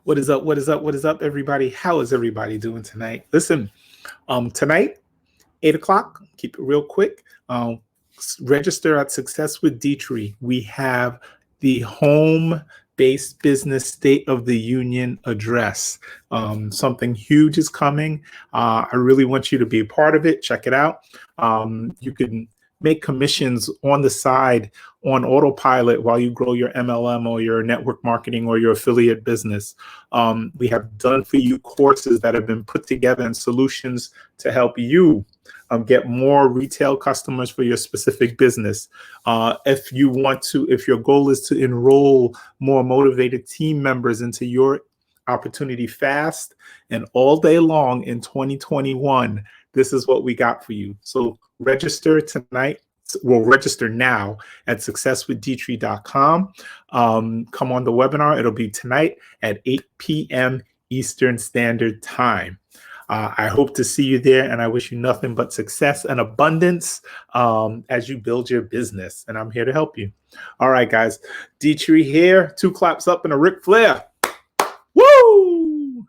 What is up? What is up? What is up, everybody? How is everybody doing tonight? Listen, tonight, 8 o'clock, keep it real quick. Register at Success with Detry. We have the home-based business State of the Union address. Something huge is coming. I really want you to be a part of it. Check it out. You can make commissions on the side on autopilot while you grow your MLM or your network marketing or your affiliate business. We have done for you courses that have been put together and solutions to help you get more retail customers for your specific business. If your goal is to enroll more motivated team members into your opportunity fast and all day long in 2021, this is what we got for you. So register tonight. Well, register now at successwithdetry.com. Come on the webinar. It'll be tonight at 8 p.m. Eastern Standard Time. I hope to see you there, and I wish you nothing but success and abundance as you build your business. And I'm here to help you. All right, guys. Detry here. 2 claps up and a Ric Flair. Woo!